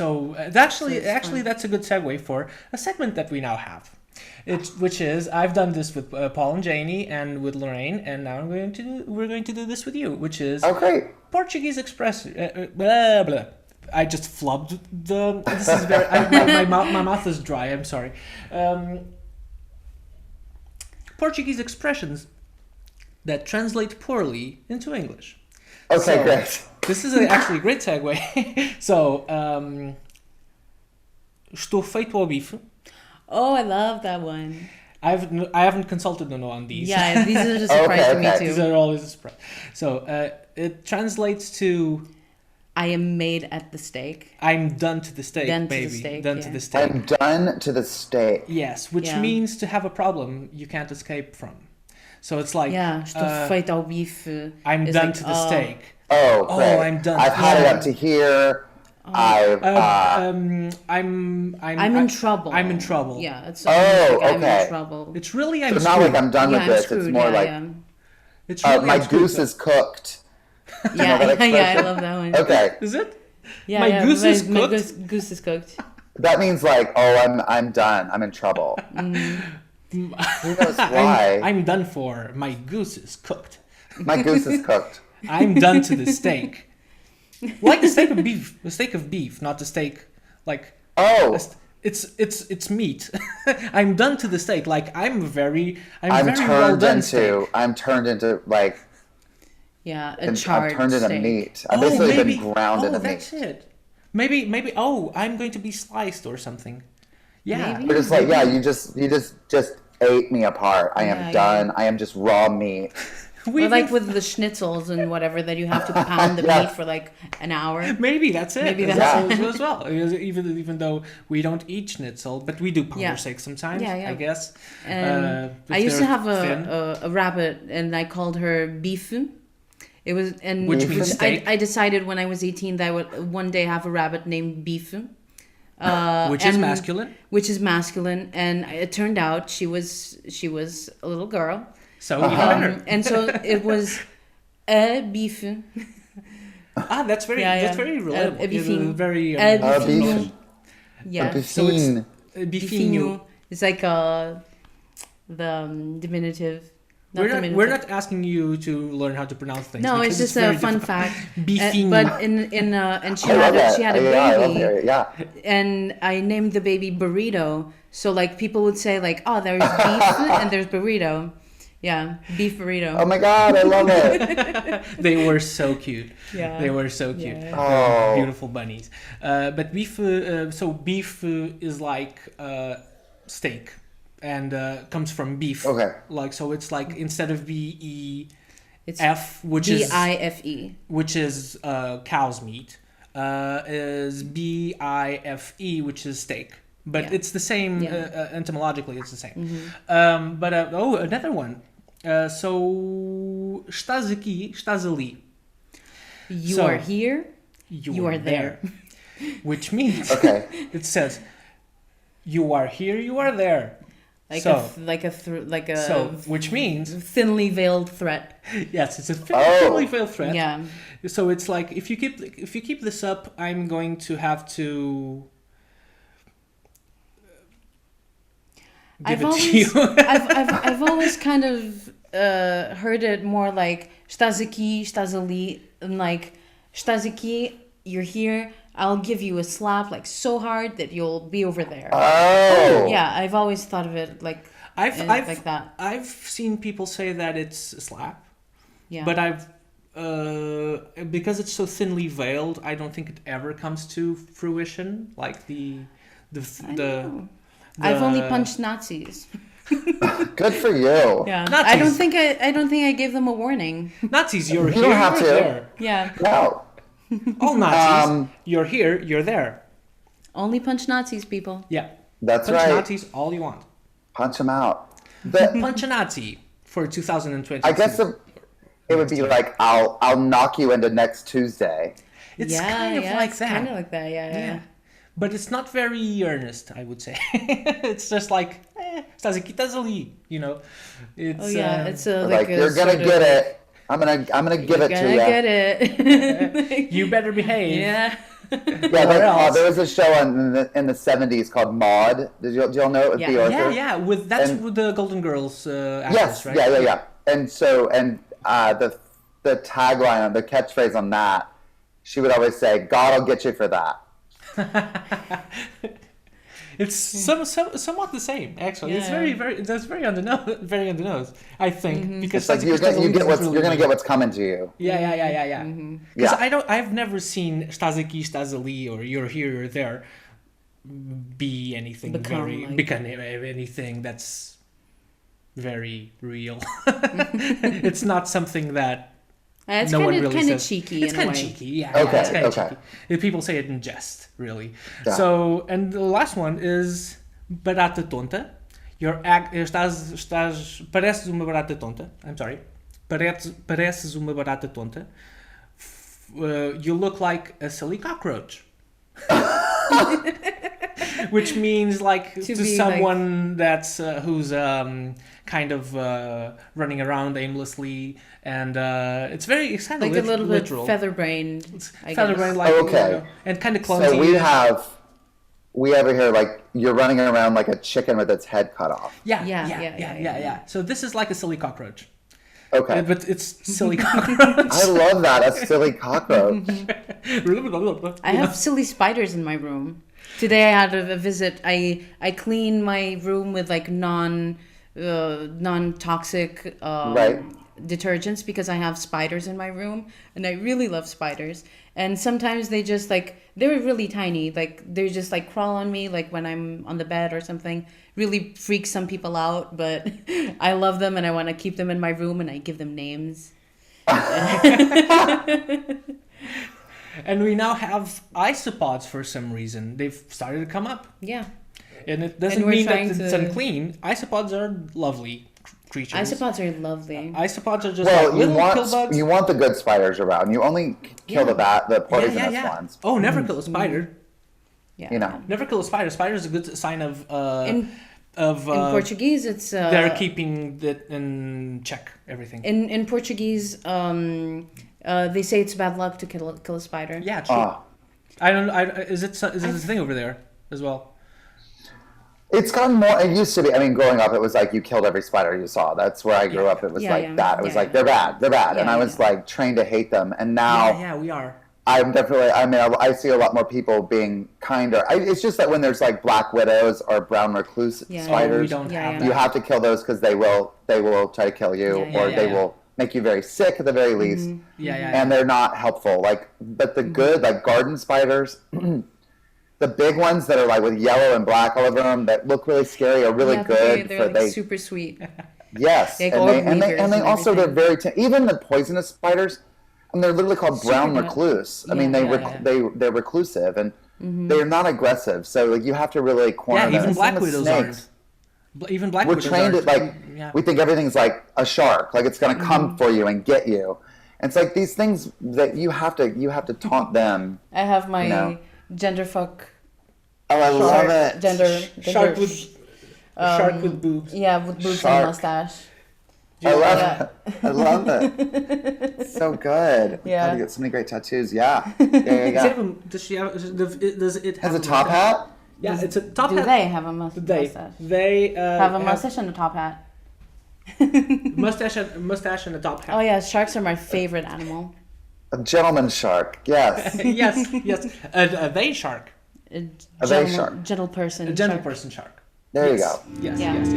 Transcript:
Actually, that's a good segue for a segment that we now have. Which is, I've done this with Paul and Janie and with Lorraine, and now we're going to do this with you, which is great. Portuguese express. Blah blah. I just flubbed the. This is very. My mouth is dry. I'm sorry. Portuguese expressions that translate poorly into English. Okay, great. This is actually a great segue. So, estou feito ao bife. Oh, I love that one. I haven't consulted Nuno on these. Yeah, these are just a surprise to me too. These are always a surprise. So it translates to I am made at the stake. I'm done to the stake, Done baby. to the stake, Done yeah. to the stake. I'm done to the stake. Yes, which means to have a problem you can't escape from. So it's like estou feito ao bife. I'm done to the stake. Oh, great. I'm done. I've had it up to here. I'm in trouble. I'm in trouble. Yeah, it's okay. I'm in trouble. It's really So it's not like I'm done with I'm this. screwed, It's more like it's really my goose is cooked. Yeah, I love that one. Okay. Is it? Yeah, my goose is cooked. My goose is cooked. That means like, I'm done. I'm in trouble. Who knows why? I'm done for. My goose is cooked. My goose is cooked. I'm done to the steak. Like the steak of beef. The steak of beef, not the steak like it's meat. I'm done to the steak. Like I'm very well done steak. I'm turned into like a charred I'm turned into steak. meat. I've basically been ground into that's meat. it. Maybe I'm going to be sliced or something. Yeah. Maybe. But it's like, you just ate me apart. I am done. I am just raw meat. Or like with the schnitzels and whatever that you have to pound the meat for like an hour. Maybe that's it. Maybe that's it as well. Even though we don't eat schnitzel, but we do pounder steak sometimes. I guess. I used to have a rabbit, and I called her Bifu. It was which means steak. I decided when I was 18 that I would one day have a rabbit named Bifu. Which is masculine. Which is masculine, and it turned out she was a little girl. So even better. And so it was a bife. That's very relatable. A bifinho. Very bifinho. Yeah. So it's bifinho. It's like the diminutive. We're not asking you to learn how to pronounce things. No, it's just a fun fact. Bifinho. But and she had a baby. And I named the baby Burrito. So like people would say like, oh, there's beef and there's burrito. Yeah, beef burrito. Oh my god, I love it. They were so cute. Yeah. They were so cute. Yeah. Oh. Beautiful bunnies. But beef, beef is like steak and comes from beef. Okay. Like, so it's like instead of B-E-F, it's which is B-I-F-E. Which is cow's meat, is B-I-F-E, which is steak. But it's the same, etymologically it's the same. Mm-hmm. But another one. So, estás aqui, estás ali. You are here, you are there. Which means, okay. It says, you are here, you are there. Which means thinly veiled threat. Yes, it's a thinly veiled threat. Yeah. So it's like if you keep this up, I'm going to have to give it to you. I've always kind of heard it more like estás aqui, estás ali, and like estás aqui, you're here. I'll give you a slap like so hard that you'll be over there. Oh. Yeah, I've always thought of it like like that. I've seen people say that it's a slap. Yeah. But I've because it's so thinly veiled, I don't think it ever comes to fruition. Like I've only punched Nazis. Good for you. Yeah. Nazis. I don't think I gave them a warning. Nazis, you're You here, don't have you're to. there. Yeah. No. All Nazis, you're here, you're there. Only punch Nazis, people. Yeah. That's Punch right. Nazis all you want. Punch them out. Punch a Nazi for 2020. I guess it would be like I'll knock you into next Tuesday. It's kind of like that. Kind of like that. Yeah. But it's not very earnest, I would say. It's just like, estás aqui, estás ali, you know. It's, it's like you're gonna get it. I'm gonna give it to you. Get it. You better behave. Yeah. There was a show in the 70s called Maude. Did y'all know it with the Arthur? Yeah. With the Golden Girls actress, yes, right? Yeah. And so, the tagline, the catchphrase on that, she would always say, "God will get you for that." It's somewhat the same, actually. It's that's very on the nose, I think, because it's like you're gonna get what's coming to you. Yeah. Because I've never seen "Estás aqui, estás ali" or "You're here, you're there" be anything become anything that's very real. It's not something that. It's no kind one of really cheeky. It's kind of cheeky, yeah. Okay, It's kind of cheeky. People say it in jest, really. Yeah. So, and the last one is barata tonta. Pareces uma barata tonta. I'm sorry. Pareces uma barata tonta. You look like a silly cockroach. Which means like to someone that's who's kind of running around aimlessly, and it's kind of like a little literal. Bit featherbrained. Featherbrained, like and kind of clumsy. So we have it here like you're running around like a chicken with its head cut off. Yeah. So this is like a silly cockroach. Okay. But it's silly cockroach. I love that, a silly cockroach. I have silly spiders in my room. Today I had a visit. I clean my room with like non-toxic detergents because I have spiders in my room, and I really love spiders. And sometimes they just like, they're really tiny, like they just like crawl on me like when I'm on the bed or something. Really freaks some people out, but I love them and I want to keep them in my room, and I give them names. And we now have isopods for some reason. They've started to come up. Yeah. And it doesn't mean that it's unclean. Isopods are lovely creatures. Isopods are lovely. Isopods are just little kill bugs. You want the good spiders around. You only kill the poisonous ones. Oh, never kill a spider. Yeah. You know. Never kill a spider. Spider is a good sign of in Portuguese, it's they're keeping it in check. Everything. In Portuguese, they say it's bad luck to kill a spider. Yeah, true. I don't. Is it a thing over there as well? It's gotten more. It used to be. I mean, growing up, it was like you killed every spider you saw. That's where I grew up. It was that. It was like they're bad, and I was like trained to hate them. And now, we are. I'm definitely. I mean, I see a lot more people being kinder. It's just that when there's like black widows or brown recluse spiders, we don't have you have to kill those because they will try to kill you, or they will make you very sick at the very least. And they're not helpful. Like, but the good, like garden spiders. The big ones that are like with yellow and black all over them that look really scary are really good. They're like super sweet. Yes, and they also they're very even the poisonous spiders. And they're literally called brown recluse. I mean, they're reclusive and they're not aggressive. So like you have to really corner them. Yeah, even black widows aren't. Even black widows we're trained at like we think everything's like a shark, like it's gonna come for you and get you. And it's like these things that you have to taunt them. I have my genderfuck. Oh, I love it. Shark with boobs. Yeah, with boobs and mustache. I love it. It's so good. Yeah. God, you get so many great tattoos. Yeah. Does she have? Does it have a top hat? Yeah, it's a top hat. Do they have a mustache? They have a mustache and a top hat. mustache and a top hat. Oh yeah, sharks are my favorite animal. A gentleman shark. Yes. yes. A they shark. A they shark. Gentle person. A gentle person shark. There you go. Yes.